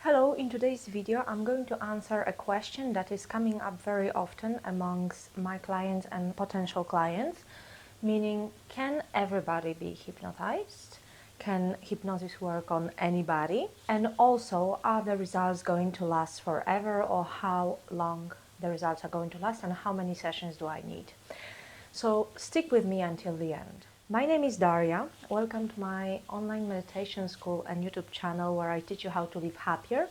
Hello, in today's video I'm going to answer a question that is coming up very often amongst my clients and potential clients, meaning, can everybody be hypnotized? Can hypnosis work on anybody? And also, are the results going to last forever, or how long the results are going to last, and how many sessions do I need? So stick with me until the end. My name is Daria. Welcome to my online meditation school and YouTube channel where I teach you how to live happier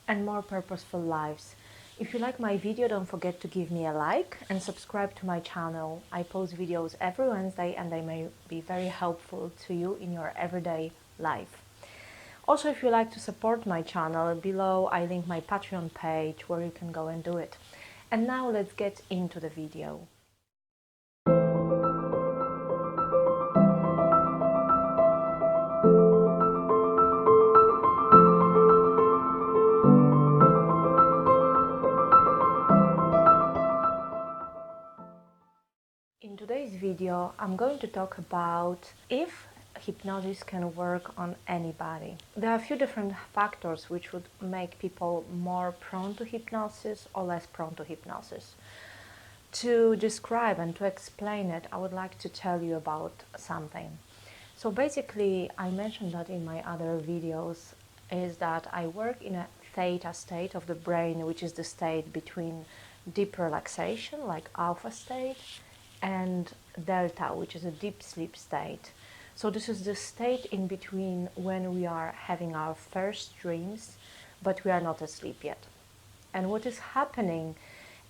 and more purposeful lives. If you like my video, don't forget to give me a like and subscribe to my channel. I post videos every Wednesday and they may be very helpful to you in your everyday life. Also, if you like to support my channel, below I link my Patreon page where you can go and do it. And now let's get into the video. In today's video, I'm going to talk about if hypnosis can work on anybody. There are a few different factors which would make people more prone to hypnosis or less prone to hypnosis. To describe and to explain it, I would like to tell you about something. So basically, I mentioned that in my other videos, is that I work in a theta state of the brain, which is the state between deep relaxation, like alpha state, and delta, which is a deep sleep state. So this is the state in between when we are having our first dreams, but we are not asleep yet. And what is happening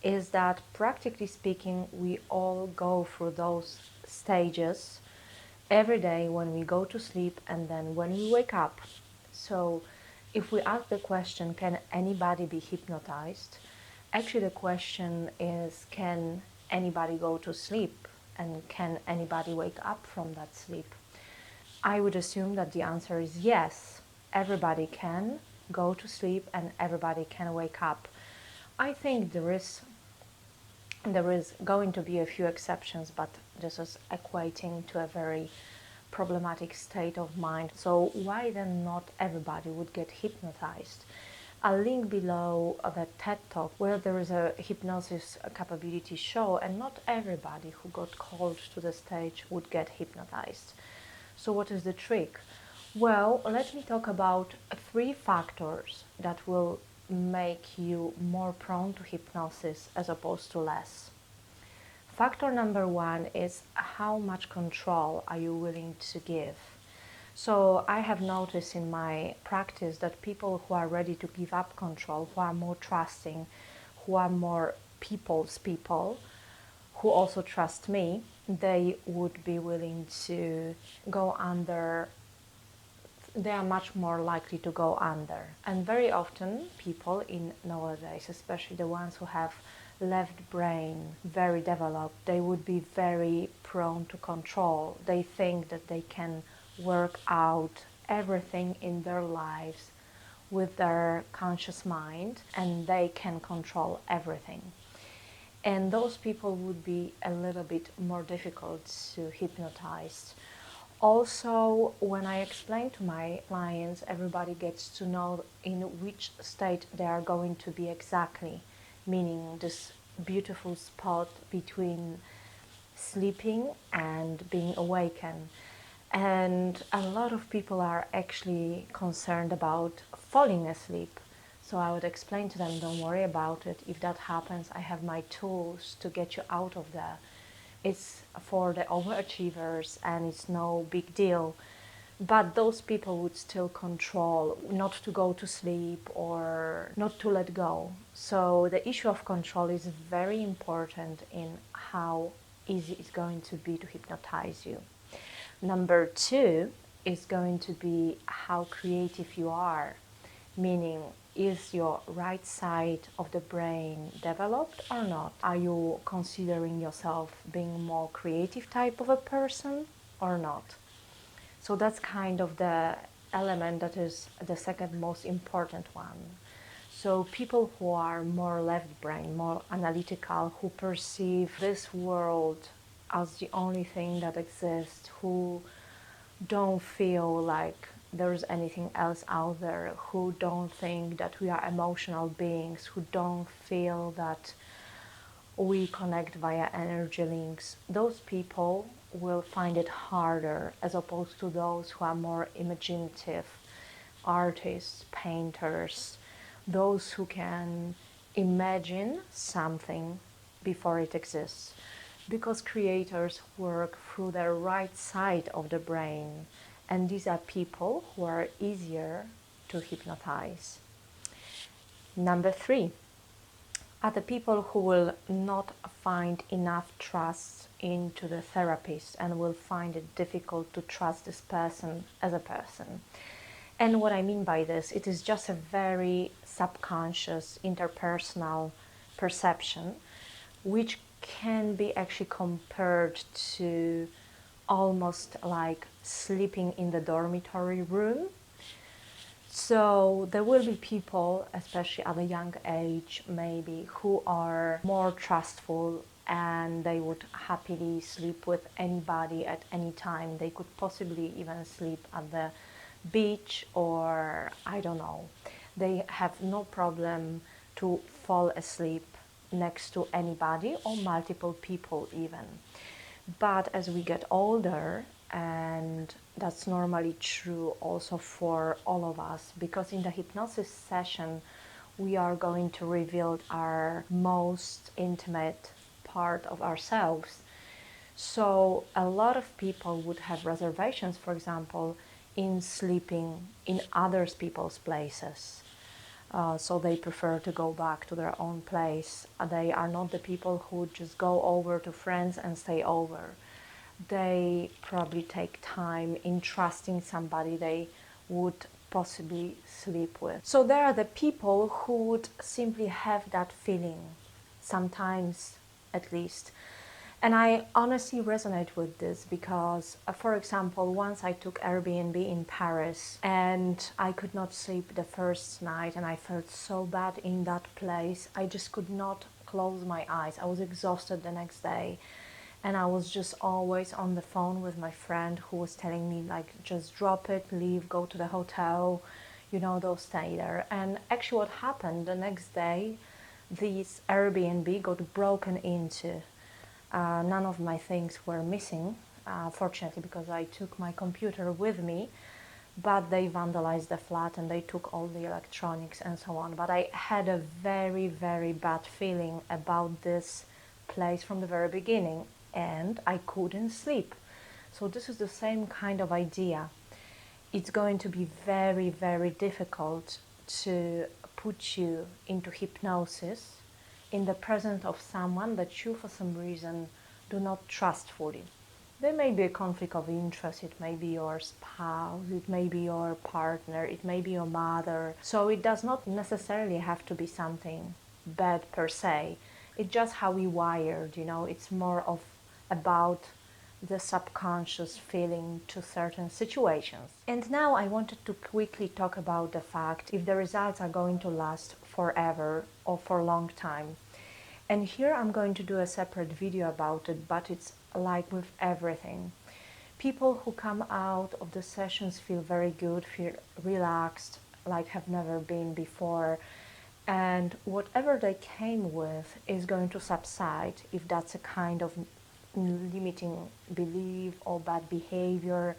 is that, practically speaking, we all go through those stages every day when we go to sleep and then when we wake up. So if we ask the question, can anybody be hypnotized? Actually, the question is, can anybody go to sleep, and can anybody wake up from that sleep? I would assume that the answer is yes. Everybody can go to sleep and everybody can wake up. I think there is going to be a few exceptions, but this is equating to a very problematic state of mind. So why then not everybody would get hypnotized? I'll link below the TED Talk where there is a hypnosis capability show, and not everybody who got called to the stage would get hypnotized. So what is the trick? Well, let me talk about 3 factors that will make you more prone to hypnosis as opposed to less. Factor number 1 is, how much control are you willing to give? So I have noticed in my practice that people who are ready to give up control, who are more trusting, who are more people's people, who also trust me, they would be willing to go under. They are much more likely to go under. And very often people in nowadays, especially the ones who have left brain very developed, they would be very prone to control. They think that they can work out everything in their lives with their conscious mind and they can control everything. And those people would be a little bit more difficult to hypnotize. Also, when I explain to my clients, everybody gets to know in which state they are going to be exactly, meaning this beautiful spot between sleeping and being awakened. And a lot of people are actually concerned about falling asleep. So I would explain to them, don't worry about it. If that happens, I have my tools to get you out of there. It's for the overachievers and it's no big deal. But those people would still control not to go to sleep or not to let go. So the issue of control is very important in how easy it's going to be to hypnotize you. Number 2 is going to be how creative you are, meaning, is your right side of the brain developed or not? Are you considering yourself being more creative type of a person or not? So that's kind of the element that is the second most important one. So people who are more left brain, more analytical, who perceive this world as the only thing that exists, who don't feel like there's anything else out there, who don't think that we are emotional beings, who don't feel that we connect via energy links, those people will find it harder as opposed to those who are more imaginative, artists, painters, those who can imagine something before it exists. Because creators work through the right side of the brain, and these are people who are easier to hypnotize. Number 3 are the people who will not find enough trust into the therapist and will find it difficult to trust this person as a person. And what I mean by this, it is just a very subconscious interpersonal perception, which can be actually compared to almost like sleeping in the dormitory room. So there will be people, especially at a young age maybe, who are more trustful and they would happily sleep with anybody at any time. They could possibly even sleep at the beach, or I don't know. They have no problem to fall asleep next to anybody or multiple people even. But as we get older, and that's normally true also for all of us, because in the hypnosis session we are going to reveal our most intimate part of ourselves. So a lot of people would have reservations, for example, in sleeping in other people's places. So they prefer to go back to their own place. They are not the people who just go over to friends and stay over. They probably take time in trusting somebody they would possibly sleep with. So there are the people who would simply have that feeling, sometimes at least. And I honestly resonate with this because, for example, once I took Airbnb in Paris and I could not sleep the first night and I felt so bad in that place. I just could not close my eyes. I was exhausted the next day and I was just always on the phone with my friend who was telling me like, just drop it, leave, go to the hotel, don't stay there. And actually what happened the next day, this Airbnb got broken into. None of my things were missing, fortunately, because I took my computer with me, but they vandalized the flat and they took all the electronics and so on. But I had a very, very bad feeling about this place from the very beginning, and I couldn't sleep. So this is the same kind of idea. It's going to be very, very difficult to put you into hypnosis in the presence of someone that you for some reason do not trust fully. There may be a conflict of interest, it may be your spouse, it may be your partner, it may be your mother. So it does not necessarily have to be something bad per se. It's just how we wired, it's more of about the subconscious feeling to certain situations. And now I wanted to quickly talk about the fact if the results are going to last forever or for a long time. And here I'm going to do a separate video about it, but it's like with everything. People who come out of the sessions feel very good, feel relaxed, like have never been before. And whatever they came with is going to subside if that's a kind of limiting belief or bad behavior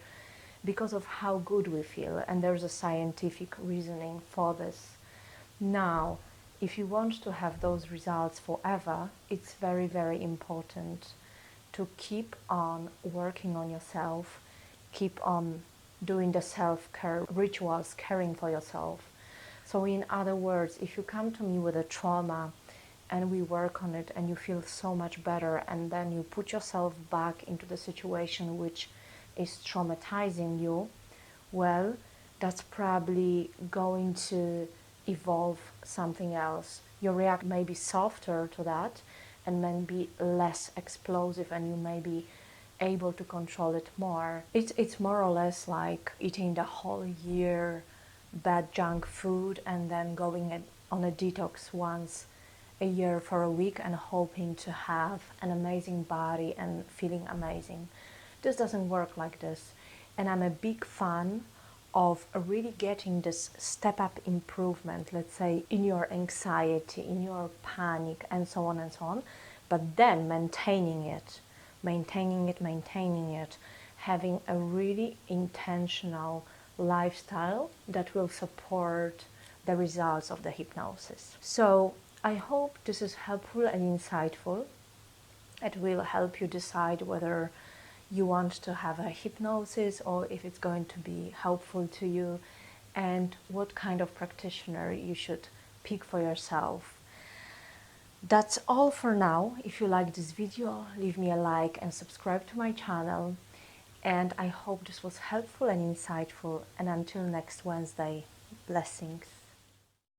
because of how good we feel. And there's a scientific reasoning for this. Now, if you want to have those results forever, it's very, very important to keep on working on yourself, keep on doing the self-care rituals, caring for yourself. So in other words, if you come to me with a trauma and we work on it and you feel so much better and then you put yourself back into the situation which is traumatizing you, well, that's probably going to evolve something else. Your reaction may be softer to that and may be less explosive and you may be able to control it more. It's more or less like eating the whole year bad junk food and then going on a detox once a year for a week and hoping to have an amazing body and feeling amazing. This doesn't work like this. And I'm a big fan of really getting this step up improvement, let's say in your anxiety, in your panic, and so on and so on, but then maintaining it, having a really intentional lifestyle that will support the results of the hypnosis. So I hope this is helpful and insightful. It will help you decide whether you want to have a hypnosis or if it's going to be helpful to you, and what kind of practitioner you should pick for yourself. That's all for now. If you like this video, leave me a like and subscribe to my channel. And I hope this was helpful and insightful. And until next Wednesday, blessings.